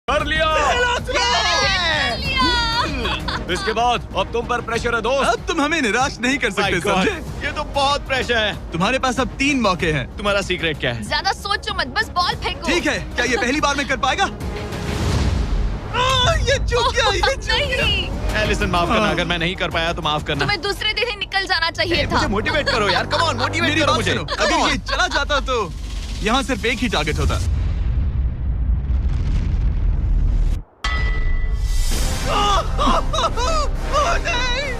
कर लिया। इसके बाद अब तुम पर प्रेशर है दोस्त। अब तुम हमें निराश नहीं कर सकते, समझे? ये तो बहुत प्रेशर है। तुम्हारे पास अब 3 मौके हैं। तुम्हारा सीक्रेट क्या है? ज्यादा सोचो मत, बस बॉल फेंको। ठीक है, क्या ये पहली बार में कर पाएगा? ये चूक गया, ये चूक गया। नहीं, एलिसन माफ करना, अगर मैं नहीं कर पाया तो माफ करना। तुम्हें दूसरे दिन ही निकल जाना चाहिए था। मुझे मोटिवेट करो यार, कम ऑन मोटिवेट मेरी करो बात मुझे। सुनो, अगर ये चला जाता तो यहाँ सिर्फ एक ही टारगेट होता।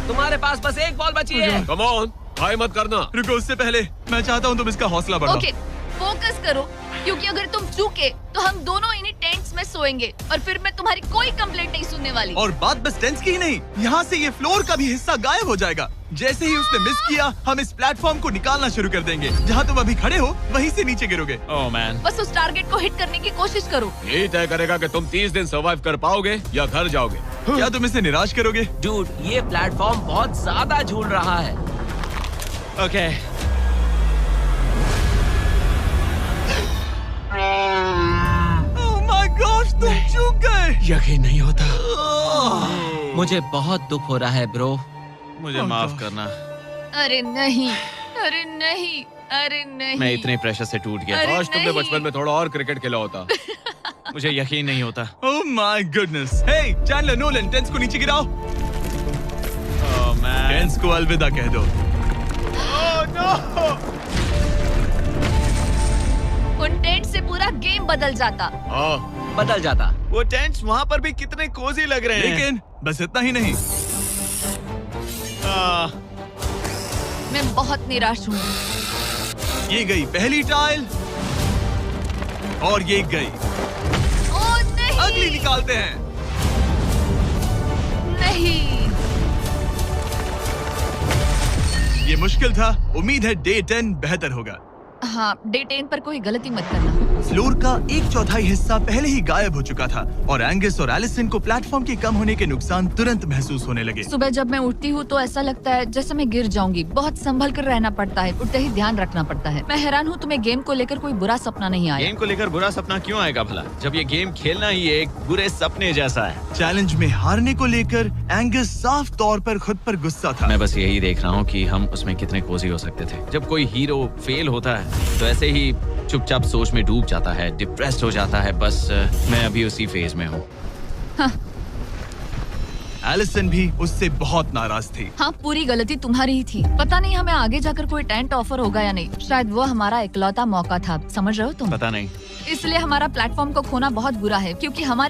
तुम्हारे पास बस एक बॉल बची है। कम ऑन, हाई मत करना। रुको, उससे पहले मैं चाहता हूँ तुम इसका हौसला बढ़ाओ। ओके, फोकस करो, क्योंकि अगर तुम चूके तो हम दोनों इन्हीं टेंट्स में सोएंगे और फिर मैं तुम्हारी कोई कंप्लेंट नहीं सुनने वाली। और बात बस टेंस की ही नहीं, यहाँ से ये फ्लोर का भी हिस्सा गायब हो जाएगा। जैसे ही उसने मिस किया, हम इस प्लेटफॉर्म को निकालना शुरू कर देंगे। जहाँ तुम अभी खड़े हो, वहीं से नीचे गिरोगे। ओह मैन, बस उस टारगेट को हिट करने की कोशिश करो। यही तय करेगा कि तुम 30 दिन सर्वाइव कर पाओगे या घर जाओगे। क्या तुम इसे निराश करोगे? डूड, ये प्लेटफॉर्म बहुत ज्यादा झूल रहा है। ओके। ओह माय गॉश, तुम चूक गए। यकीन नहीं होता। मुझे बहुत दुख हो रहा है ब्रो। मुझे माफ करना, अरे नहीं, अरे नहीं, अरे नहीं। मैं इतने प्रेशर से टूट गया। अरे काश तुमने नहीं। बचपन में थोड़ा और क्रिकेट खेला होता। मुझे यकीन नहीं होता। Oh my goodness. Hey Chandler, Nolan, टेंस को नीचे गिराओ। Oh man. टेंस को अलविदा कह दो। Oh no. उन टेंट से पूरा गेम बदल जाता। हाँ, बदल जाता। वो टेंट्स वहाँ पर भी कितने कोजी लग रहे हैं। लेकिन बस इतना ही नहीं, मैं बहुत निराश हूँ। ये गई पहली टाइल और ये गई। ओह नहीं, अगली निकालते हैं। नहीं। ये मुश्किल था, उम्मीद है डे 10 बेहतर होगा। हाँ, डे 10 पर कोई गलती मत करना। फ्लोर का 1/4 हिस्सा पहले ही गायब हो चुका था और एंगस और एलिसन को प्लेटफॉर्म के कम होने के नुकसान तुरंत महसूस होने लगे। सुबह जब मैं उठती हूँ तो ऐसा लगता है जैसे मैं गिर जाऊंगी। बहुत संभल कर रहना पड़ता है, उठते ही ध्यान रखना पड़ता है। मैं हैरान हूँ तुम्हें गेम को लेकर कोई बुरा सपना नहीं आया। गेम को लेकर बुरा सपना क्यों आएगा भला, जब ये गेम खेलना ही एक बुरे सपने जैसा है। चैलेंज में हारने को लेकर एंगस साफ तौर पर खुद पर गुस्सा था। मैं बस यही देख रहा हूँ कि हम उसमें कितने कोजी हो सकते थे। जब कोई हीरो फेल होता है तो ऐसे ही चुपचाप सोच में डूब जाता है, डिप्रेस्ड हो जाता है। बस मैं अभी उसी फेज में हूँ। एलिसन भी उससे बहुत नाराज थी। हाँ, पूरी गलती तुम्हारी ही थी। पता नहीं हमें आगे जाकर कोई टेंट ऑफर होगा या नहीं। शायद वो हमारा इकलौता मौका था, समझ रहे हो तुम? पता नहीं। इसलिए हमारा प्लेटफॉर्म को खोना बहुत बुरा है, क्योंकि हमारे